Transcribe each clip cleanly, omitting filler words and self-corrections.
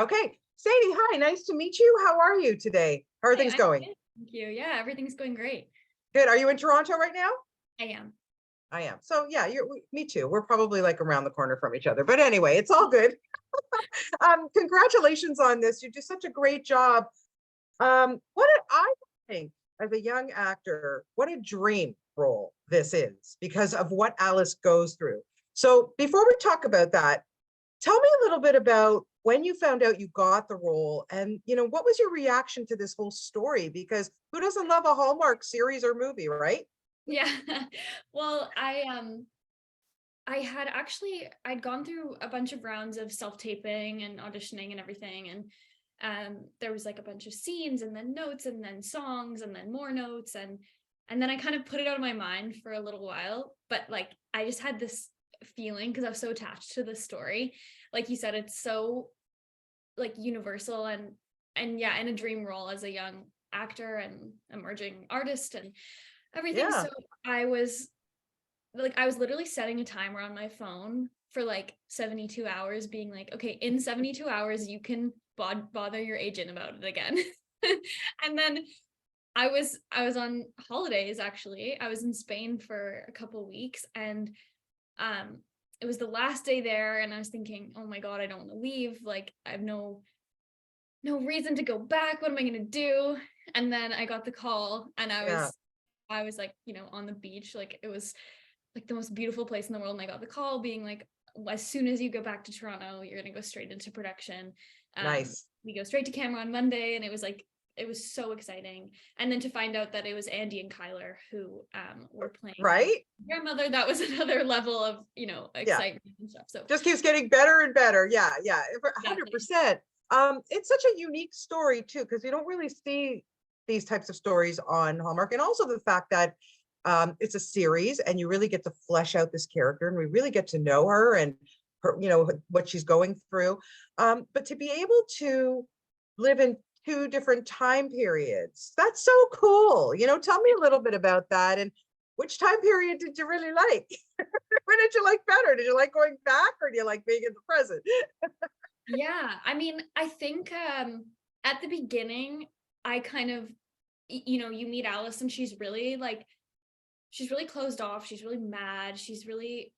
Okay. Sadie, hi, nice to meet you. How are you today? How are Hey, things I'm going? good. Thank you. Yeah, everything's going great. Good. Are you in Toronto right now? I am. I am. So yeah, me too. We're probably like around the corner from each other. But anyway, it's all good. Congratulations on this. You do such a great job. What did I think as a young actor, what a dream role this is because of what Alice goes through. So before we talk about that, tell me a little bit about when you found out you got the role and what was your reaction to this whole story? Because who doesn't love a Hallmark series or movie, right? Yeah. Well, I had actually I'd gone through a bunch of rounds of self-taping and auditioning and everything, and there was like a bunch of scenes and then notes and then songs and then more notes, and then I kind of put it out of my mind for a little while, but like I just had this feeling because I was so attached to the story. Like you said, it's so like universal, and yeah, in a dream role as a young actor and emerging artist and everything. Yeah, So I was literally setting a timer on my phone for like 72 hours, being like, okay, in 72 hours you can bother your agent about it again. And then I was on holidays. Actually, I was in Spain for a couple weeks, and um it was the last day there, and I was thinking, oh my god, I don't want to leave. Like, I have no reason to go back. What am I going to do? And then I got the call, and yeah, I was like, on the beach. Like, it was like the most beautiful place in the world. And I got the call being like, as soon as you go back to Toronto, you're going to go straight into production. nice. We go straight to camera on Monday. And it was like, it was so exciting. And then to find out that it was Andy and Kyler who were playing my Right? grandmother, that was another level of, Yeah, excitement and stuff. So just keeps getting better and better. Yeah, yeah, exactly. 100%. It's such a unique story too, because you don't really see these types of stories on Hallmark, and also the fact that it's a series and you really get to flesh out this character and we really get to know her and her, what she's going through. But to be able to live in two different time periods, that's so cool. Tell me a little bit about that and which time period did you really like? What did you like better? Did you like going back or do you like being in the present? Yeah. I mean, I think at the beginning, I kind of, you meet Alice and she's really closed off. She's really mad. She's really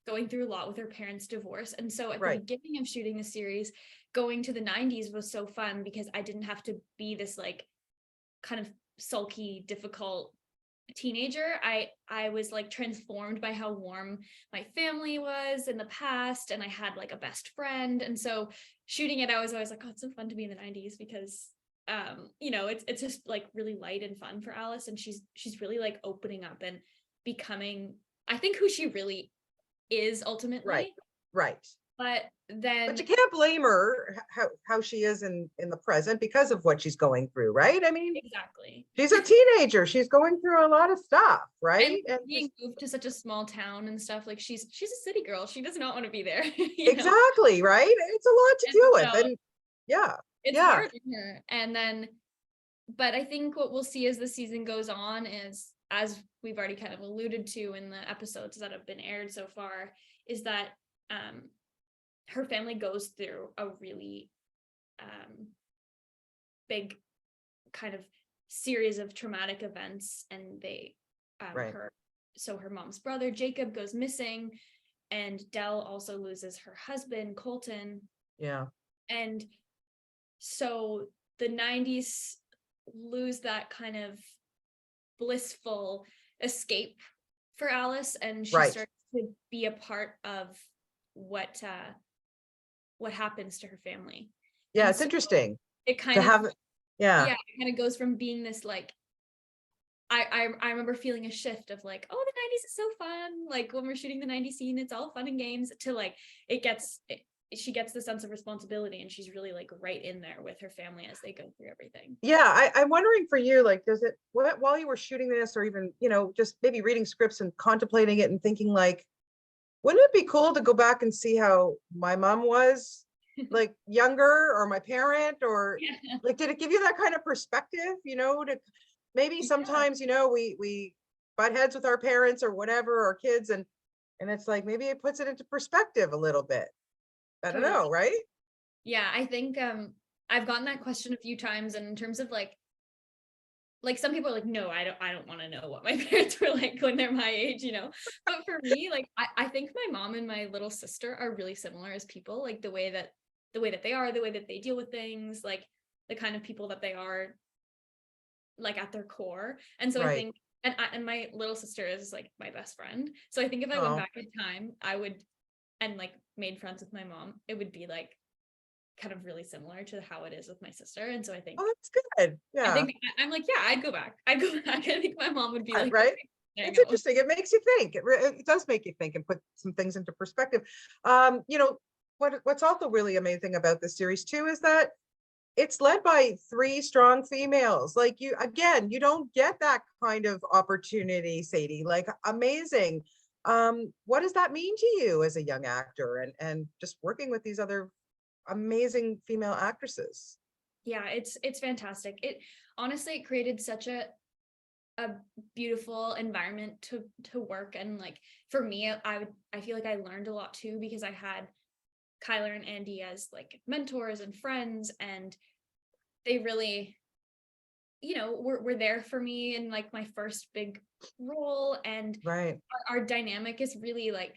going through a lot with her parents' divorce. And so at the Right. beginning of shooting the series, going to the 90s was so fun because I didn't have to be this like kind of sulky, difficult teenager. I was like transformed by how warm my family was in the past, and I had like a best friend. And so shooting it, I was always like, oh, it's so fun to be in the 90s because it's just like really light and fun for Alice, and she's really like opening up and becoming, I think, who she really is Right. ultimately. Right. But But then you can't blame her how she is in the present because of what she's going through, right? I mean, exactly. she's a teenager. She's going through a lot of stuff, And right? And being moved to such a small town and stuff, like she's a city girl. She does not want to be there, exactly, right? It's a lot to And deal with. so And yeah, it's yeah, hard on her. And then, but I think what we'll see as the season goes on is, as we've already kind of alluded to in the episodes that have been aired so far, is that her family goes through a really big kind of series of traumatic events, and they right. her mom's brother Jacob goes missing, and Dell also loses her husband Colton. Yeah, And so the 90s lose that kind of blissful escape for Alice, and she right. starts to be a part of what happens to her family. Yeah, And it's so interesting it to kind of, have yeah, yeah, it kind of goes from being this like, I remember feeling a shift of like, oh, the 90s is so fun. Like when we're shooting the 90s scene, it's all fun and games, to like, she gets the sense of responsibility, and she's really like right in there with her family as they go through everything. yeah. I'm wondering for you, like, does it while you were shooting this, or even just maybe reading scripts and contemplating it and thinking like, wouldn't it be cool to go back and see how my mom was like younger, or my parent, or Yeah. like, did it give you that kind of perspective, to maybe Yeah. sometimes, we butt heads with our parents or whatever, our kids, and it's like maybe it puts it into perspective a little bit. I don't know, Totally. right? Yeah, I think I've gotten that question a few times, and in terms of like some people are like, no, I don't want to know what my parents were like when they're my age, you know. But for me, like I think my mom and my little sister are really similar as people, like the way that they are, the way that they deal with things, like the kind of people that they are, like at their core. And so I Right. think, and my little sister is like my best friend. So I think if I went Oh, back in time, I would, and like made friends with my mom, it would be like kind of really similar to how it is with my sister. And so I think, oh, that's good. I Yeah. think I'm like, yeah, I'd go back. I'd go back. I think my mom would be Right. like, Right. okay, hang It's out with. interesting. It makes you think. It does make you think and put some things into perspective. You know, what's also really amazing about this series too is that it's led by three strong females. Like you, again, you don't get that kind of opportunity, Sadie. Like amazing. What does that mean to you as a young actor and just working with these other amazing female actresses? Yeah, it's fantastic. It honestly, it created such a beautiful environment to work. And like for me, I feel like I learned a lot too, because I had Kyler and Andy as like mentors and friends, and they really, were there for me in like my first big role. And Right. our dynamic is really like,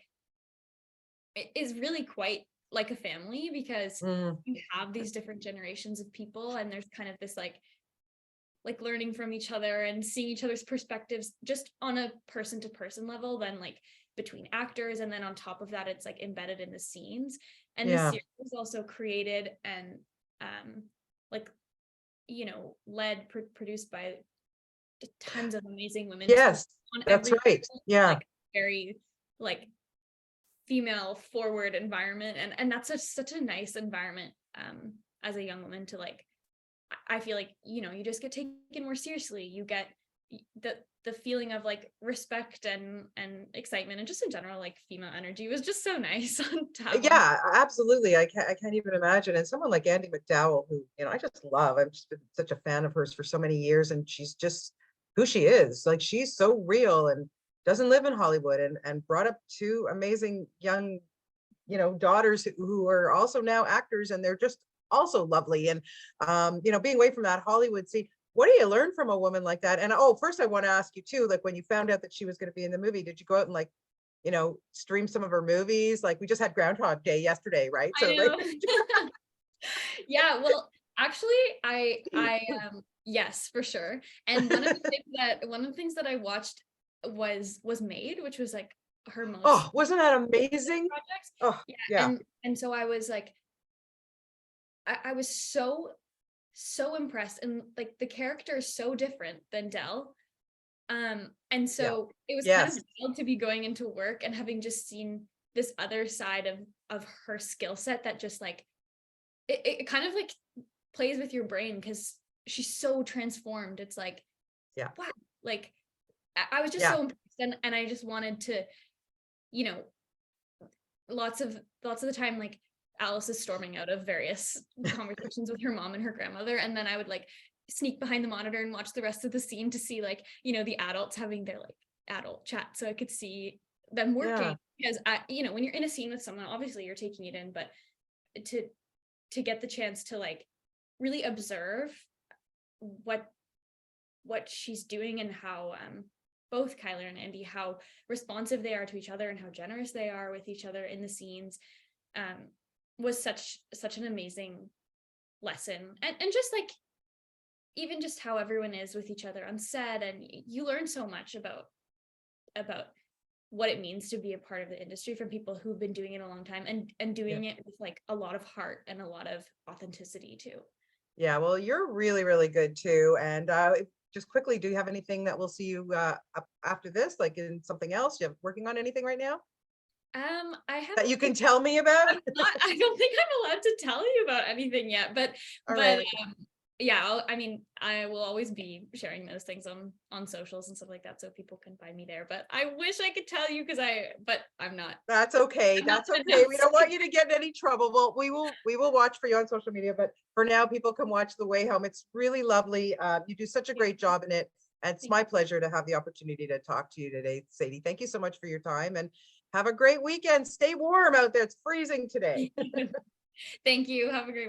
is really quite like a family, because Mm, you have these different generations of people, and there's kind of this like learning from each other and seeing each other's perspectives just on a person to person level, then like between actors, and then on top of that it's like embedded in the scenes. And the yeah. series was also created and like produced by tons of amazing women too, Yes, on that's every right. level, Yeah. like very like female forward environment. And that's such a nice environment as a young woman to like, I feel like, you just get taken more seriously. You get the feeling of like respect and excitement, and just in general, like female energy was just so nice to have on. Yeah, absolutely. I can't even imagine. And someone like Andy McDowell, who, I just love. I've just been such a fan of hers for so many years, and she's just who she is. Like she's so real and doesn't live in Hollywood and brought up two amazing young, daughters who are also now actors, and they're just also lovely. And being away from that Hollywood scene, what do you learn from a woman like that? And oh, first I want to ask you too, like when you found out that she was going to be in the movie, did you go out and like stream some of her movies? Like we just had Groundhog Day yesterday, right? I So like, know. Yeah, well, actually, I yes, for sure. And one of the things that I watched was Made, which was like her most oh, wasn't that amazing? project. Oh, Yeah, yeah, and so I was like, I was so impressed, and like the character is so different than Dell. And yeah, so it was kind of yes, wild to be going into work and having just seen this other side of her skill set, that just like it kind of like plays with your brain, because she's so transformed. It's like, yeah, wow, like I was just yeah, so impressed, and I just wanted to, you know, lots of the time, like Alice is storming out of various conversations with her mom and her grandmother, and then I would like sneak behind the monitor and watch the rest of the scene to see like, the adults having their like adult chat, so I could see them yeah, working. Because when you're in a scene with someone, obviously you're taking it in, but to get the chance to like really observe what she's doing, and how both Kyler and Andy, how responsive they are to each other and how generous they are with each other in the scenes, um, was such an amazing lesson. And just like, even just how everyone is with each other on set, and you learn so much about what it means to be a part of the industry from people who've been doing it a long time, and yeah. doing it with like a lot of heart and a lot of authenticity too. Yeah, well, you're really, really good too. And just quickly, do you have anything that we'll see you up after this, like in something else? You have working on anything right now I that you haven't can tell me about? I don't think I'm allowed to tell you about anything yet, but All but right. yeah, I mean, I will always be sharing those things on socials and stuff like that, so people can find me there. But I wish I could tell you, but I'm not. That's okay. I'm not That's gonna okay. We announce don't want it. you to get in any trouble. Well, we will watch for you on social media, but for now, people can watch The Way Home. It's really lovely. You do such a great job in it. And it's my pleasure to have the opportunity to talk to you today, Sadie. Thank you so much for your time and have a great weekend. Stay warm out there. It's freezing today. Thank you. Thank you. Have a great week.